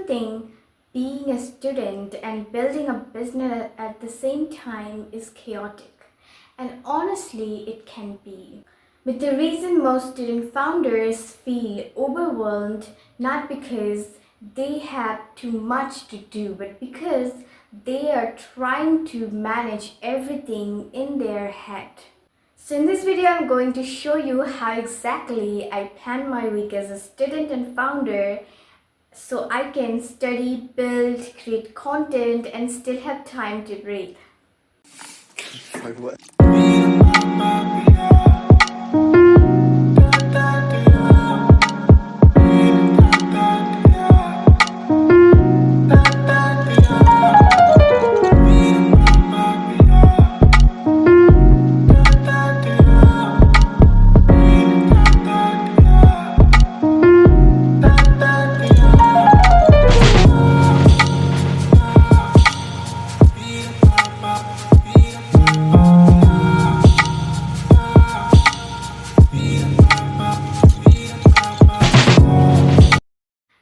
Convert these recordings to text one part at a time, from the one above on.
people think being a student and building a business at the same time is chaotic. And honestly, it can be. But the reason most student founders feel overwhelmed not because they have too much to do, but because they are trying to manage everything in their head. So in this video, I'm going to show you how exactly I plan my week as a student and founder so I can study, build, create content and still have time to breathe.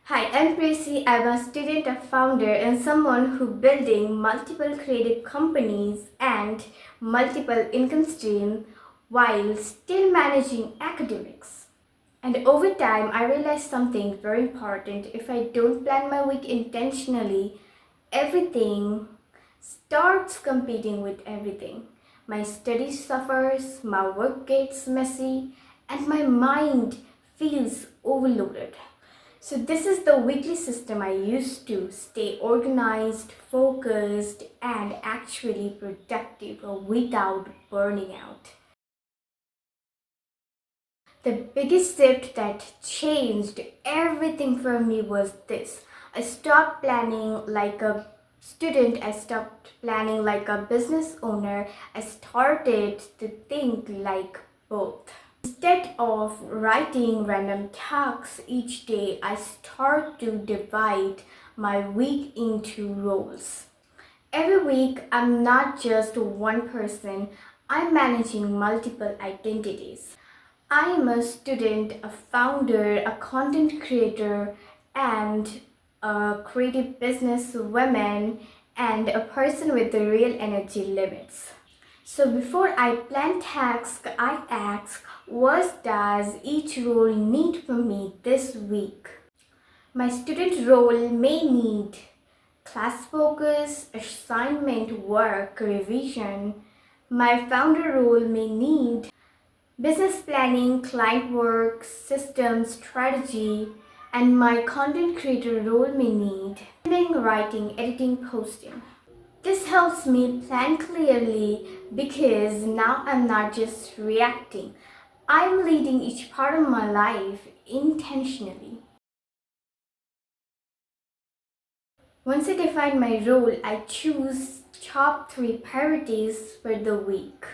Hi, I'm Tracy. I'm a student, a founder, and someone who building multiple creative companies and multiple income streams while still managing academics. And over time, I realized something very important. If I don't plan my week intentionally, everything starts competing with everything. My study suffers, my work gets messy, and my mind feels overloaded. So this is the weekly system I use to stay organized, focused, and actually productive without burning out. The biggest shift that changed everything for me was this. I stopped planning like a student, I stopped planning like a business owner, I started to think like both. Instead of writing random tasks each day, I start to divide my week into roles. Every week, I'm not just one person, I'm managing multiple identities. I am a student, a founder, a content creator, and a creative businesswoman, and a person with the real energy limits. So before I plan tasks, I ask, what does each role need from me this week? My student role may need class focus, assignment work, revision. My founder role may need business planning, client work, systems, strategy, and my content creator role may need writing, editing, posting. This helps me plan clearly because now I'm not just reacting. I'm leading each part of my life intentionally. Once I define my role, I choose top 3 priorities for the week.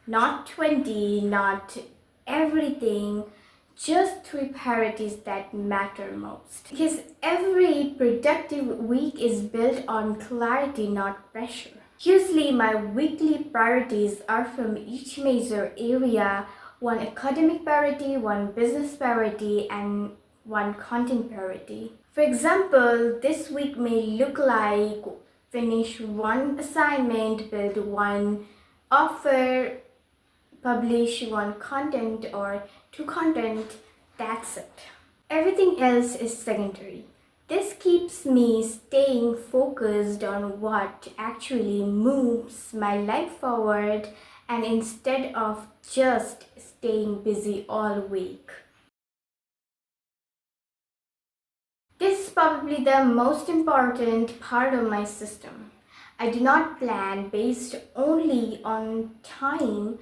Not 20, not everything, just 3 priorities that matter most. Because every productive week is built on clarity, not pressure. Usually, my weekly priorities are from each major area: one academic priority, one business priority, and one content priority. For example, this week may look like finish one assignment, build one offer, publish one content or 2 content, that's it. Everything else is secondary. This keeps me staying focused on what actually moves my life forward and instead of just staying busy all week. This is probably the most important part of my system. I do not plan based only on time.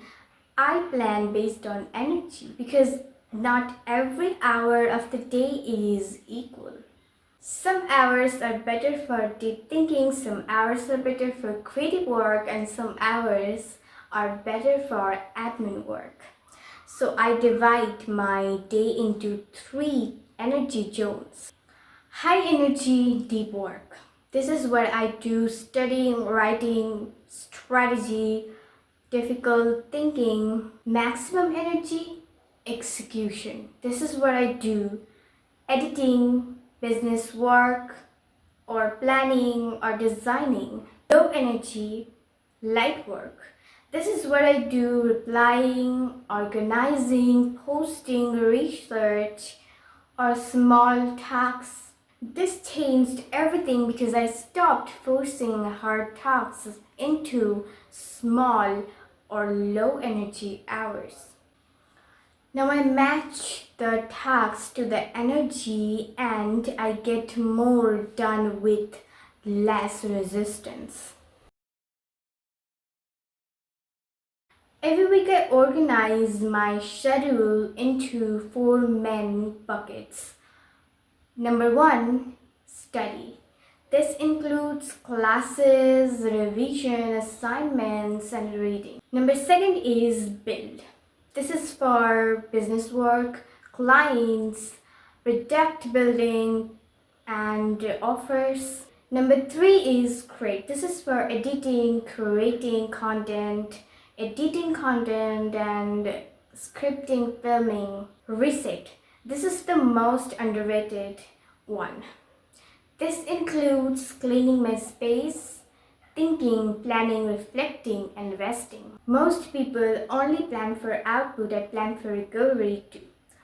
I plan based on energy because not every hour of the day is equal. Some hours are better for deep thinking, some hours are better for creative work, and some hours are better for admin work. So I divide my day into 3 energy zones. High energy, deep work. This is where I do studying, writing, strategy, difficult thinking. Maximum energy, execution. This is where I do editing, business work, or planning or designing. Low energy, light work. This is what I do: replying, organizing, posting, research, or small tasks. This changed everything because I stopped forcing hard tasks into small or low energy hours. Now I match the tasks to the energy and I get more done with less resistance. Every week I organize my schedule into 4 main buckets. Number 1, study. This includes classes, revision, assignments, and reading. Number 2 is build. This is for business work, clients, product building, and offers. Number 3 is create. This is for editing, creating content, and scripting, filming. Reset. This is the most underrated one. This includes cleaning my space, thinking, planning, reflecting, and resting. Most people only plan for output. I plan for recovery too.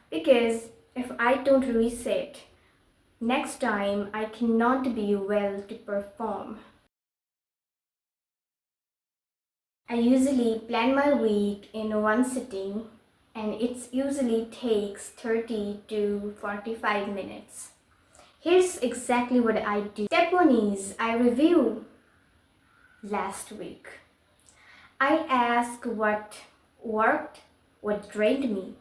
Because if I don't reset, next time I cannot be well to perform. I usually plan my week in one sitting, and it usually takes 30 to 45 minutes. Here's exactly what I do. Step 1 is I review last week. I ask what worked, what drained me,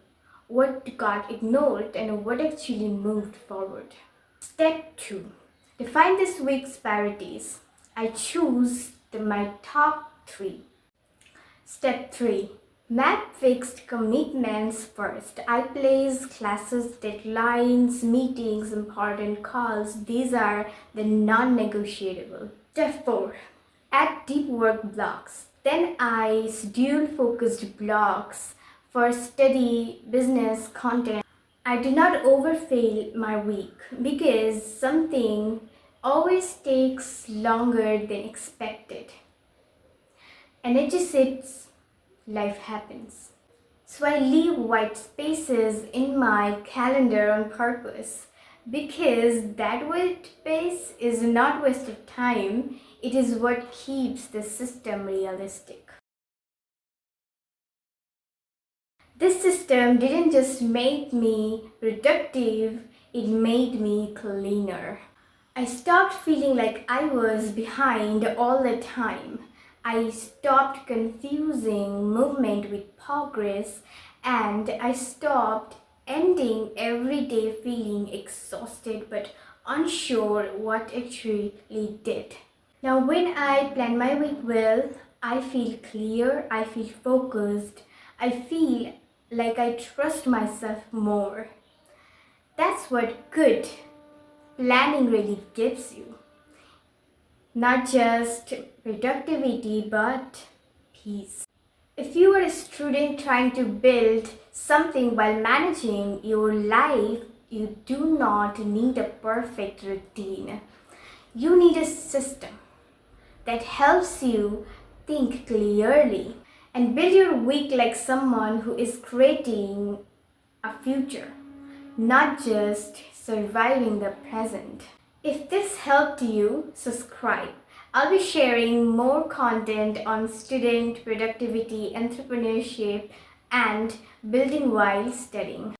what got ignored, and what actually moved forward. Step 2. Define this week's priorities. I choose my top 3. Step 3. Map fixed commitments first. I place classes, deadlines, meetings, important calls. These are the non-negotiable. Step 4. Add deep work blocks. Then I schedule focused blocks for study, business, content. I do not overfill my week because something always takes longer than expected. Energy sits, life happens. So I leave white spaces in my calendar on purpose because that white space is not wasted time, it is what keeps the system realistic. This system didn't just make me productive, it made me cleaner. I stopped feeling like I was behind all the time. I stopped confusing movement with progress, and I stopped ending every day feeling exhausted but unsure what actually did. Now, when I plan my week well, I feel clear, I feel focused, I feel like I trust myself more. That's what good planning really gives you. Not just productivity, but peace. If you are a student trying to build something while managing your life, you do not need a perfect routine. You need a system that helps you think clearly and build your week like someone who is creating a future, not just surviving the present. If this helped you, subscribe. I'll be sharing more content on student productivity, entrepreneurship, and building while studying.